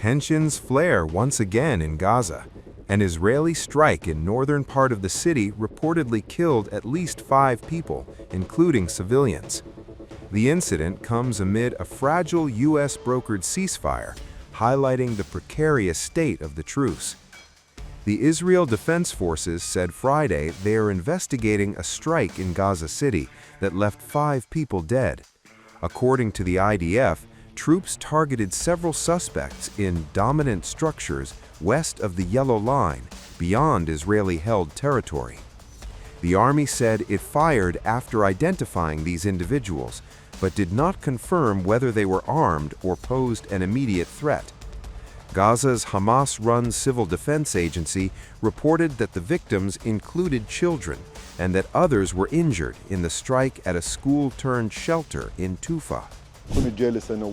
Tensions flare once again in Gaza. An Israeli strike in northern part of the city reportedly killed at least 5 people, including civilians. The incident comes amid a fragile U.S.-brokered ceasefire, highlighting the precarious state of the truce. The Israel Defense Forces said Friday they are investigating a strike in Gaza City that left 5 people dead. According to the IDF, troops targeted several suspects in dominant structures west of the Yellow Line, beyond Israeli-held territory. The army said it fired after identifying these individuals, but did not confirm whether they were armed or posed an immediate threat. Gaza's Hamas-run civil defense agency reported that the victims included children and that others were injured in the strike at a school-turned-shelter in Tuffah. كنت جالس أنا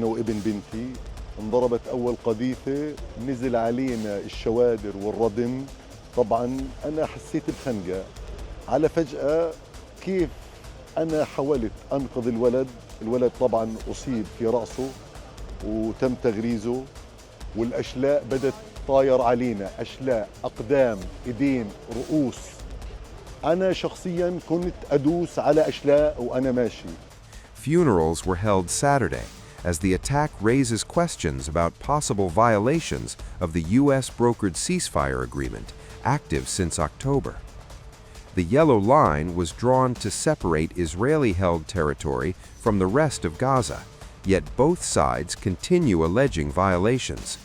وابن بنتي انضربت أول قذيفة نزل علينا الشوادر والردم طبعا أنا حسيت بخنقة على فجأة كيف أنا حاولت أنقذ الولد طبعا أصيب في رأسه وتم تغريزه والأشلاء بدت طاير علينا أشلاء أقدام إيدين رؤوس أنا شخصيا كنت أدوس على أشلاء وأنا ماشي. Funerals were held Saturday as the attack raises questions about possible violations of the U.S.-brokered ceasefire agreement, active since October. The Yellow Line was drawn to separate Israeli-held territory from the rest of Gaza, yet both sides continue alleging violations.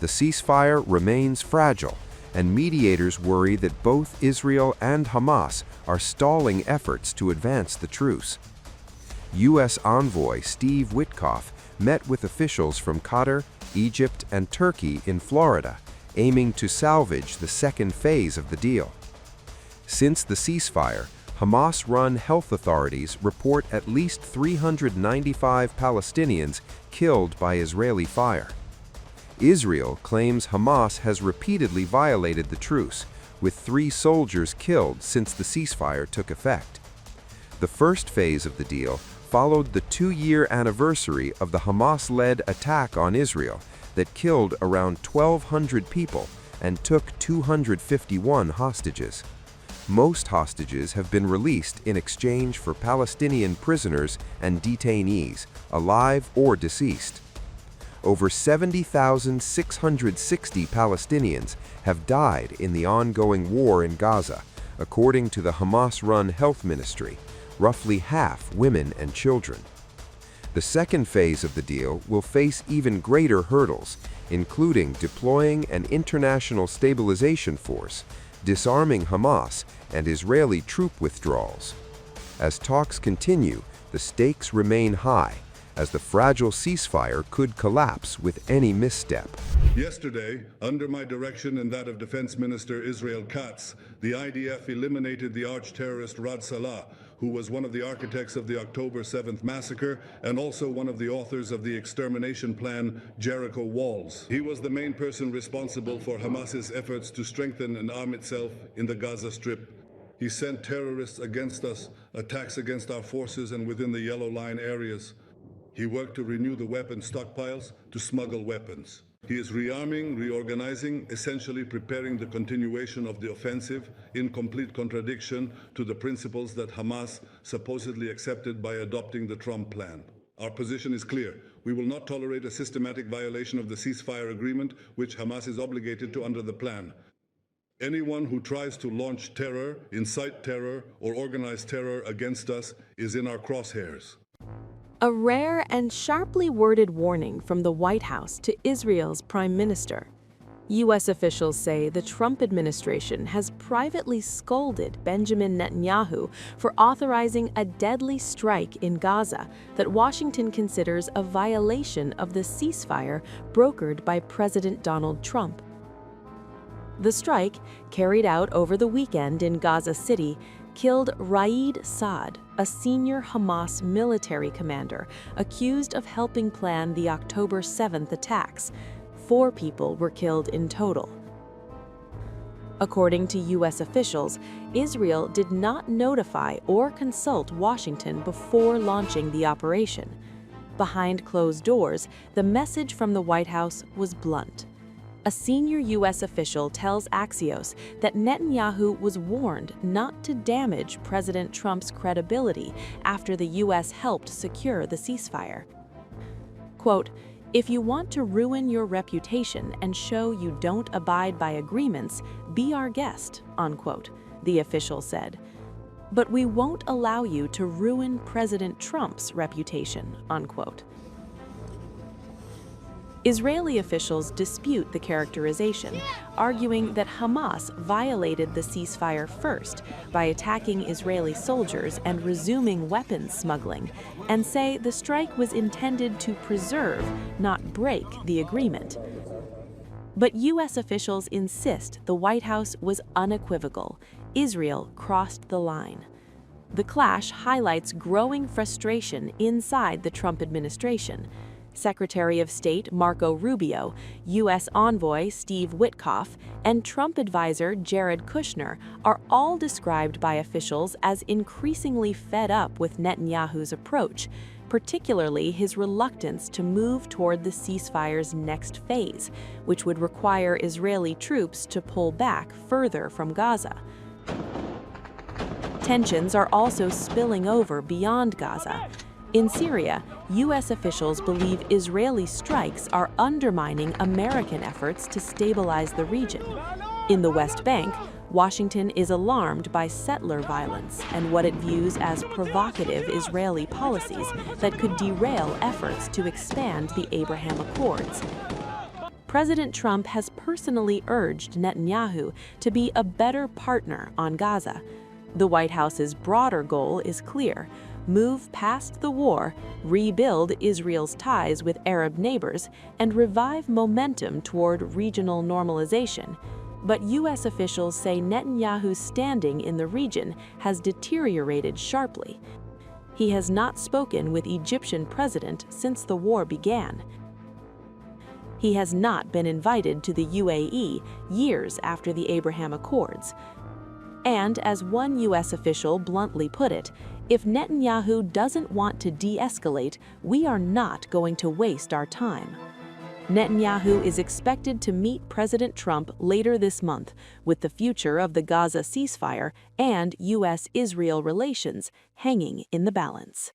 The ceasefire remains fragile, and mediators worry that both Israel and Hamas are stalling efforts to advance the truce. U.S. envoy Steve Witkoff met with officials from Qatar, Egypt, and Turkey in Florida, aiming to salvage the second phase of the deal. Since the ceasefire, Hamas-run health authorities report at least 395 Palestinians killed by Israeli fire. Israel claims Hamas has repeatedly violated the truce, with 3 soldiers killed since the ceasefire took effect. The first phase of the deal followed the 2-year anniversary of the Hamas-led attack on Israel that killed around 1,200 people and took 251 hostages. Most hostages have been released in exchange for Palestinian prisoners and detainees, alive or deceased. Over 70,660 Palestinians have died in the ongoing war in Gaza, according to the Hamas-run health ministry, roughly half women and children. The second phase of the deal will face even greater hurdles, including deploying an international stabilization force, disarming Hamas, and Israeli troop withdrawals. As talks continue, the stakes remain high, as the fragile ceasefire could collapse with any misstep. Yesterday, under my direction and that of Defense Minister Israel Katz, the IDF eliminated the arch-terrorist Rad Salah, who was one of the architects of the October 7th massacre and also one of the authors of the extermination plan Jericho Walls. He was the main person responsible for Hamas's efforts to strengthen and arm itself in the Gaza Strip. He sent terrorists against us, attacks against our forces and within the Yellow Line areas. He worked to renew the weapon stockpiles, to smuggle weapons. He is rearming, reorganizing, essentially preparing the continuation of the offensive in complete contradiction to the principles that Hamas supposedly accepted by adopting the Trump plan. Our position is clear. We will not tolerate a systematic violation of the ceasefire agreement, which Hamas is obligated to under the plan. Anyone who tries to launch terror, incite terror, or organize terror against us is in our crosshairs. A rare and sharply worded warning from the White House to Israel's prime minister. U.S. officials say the Trump administration has privately scolded Benjamin Netanyahu for authorizing a deadly strike in Gaza that Washington considers a violation of the ceasefire brokered by President Donald Trump. The strike, carried out over the weekend in Gaza City, killed Raed Saad, a senior Hamas military commander accused of helping plan the October 7th attacks. 4 people were killed in total. According to U.S. officials, Israel did not notify or consult Washington before launching the operation. Behind closed doors, the message from the White House was blunt. A senior U.S. official tells Axios that Netanyahu was warned not to damage President Trump's credibility after the U.S. helped secure the ceasefire. Quote, "If you want to ruin your reputation and show you don't abide by agreements, be our guest," unquote, the official said. "But we won't allow you to ruin President Trump's reputation," unquote. Israeli officials dispute the characterization, arguing that Hamas violated the ceasefire first by attacking Israeli soldiers and resuming weapons smuggling, and say the strike was intended to preserve, not break, the agreement. But U.S. officials insist the White House was unequivocal. Israel crossed the line. The clash highlights growing frustration inside the Trump administration. Secretary of State Marco Rubio, U.S. envoy Steve Witkoff, and Trump advisor Jared Kushner are all described by officials as increasingly fed up with Netanyahu's approach, particularly his reluctance to move toward the ceasefire's next phase, which would require Israeli troops to pull back further from Gaza. Tensions are also spilling over beyond Gaza. In Syria, U.S. officials believe Israeli strikes are undermining American efforts to stabilize the region. In the West Bank, Washington is alarmed by settler violence and what it views as provocative Israeli policies that could derail efforts to expand the Abraham Accords. President Trump has personally urged Netanyahu to be a better partner on Gaza. The White House's broader goal is clear: move past the war, rebuild Israel's ties with Arab neighbors, and revive momentum toward regional normalization. But U.S. officials say Netanyahu's standing in the region has deteriorated sharply. He has not spoken with Egyptian president since the war began. He has not been invited to the UAE years after the Abraham Accords. And as one U.S. official bluntly put it, if Netanyahu doesn't want to de-escalate, we are not going to waste our time. Netanyahu is expected to meet President Trump later this month, with the future of the Gaza ceasefire and U.S.-Israel relations hanging in the balance.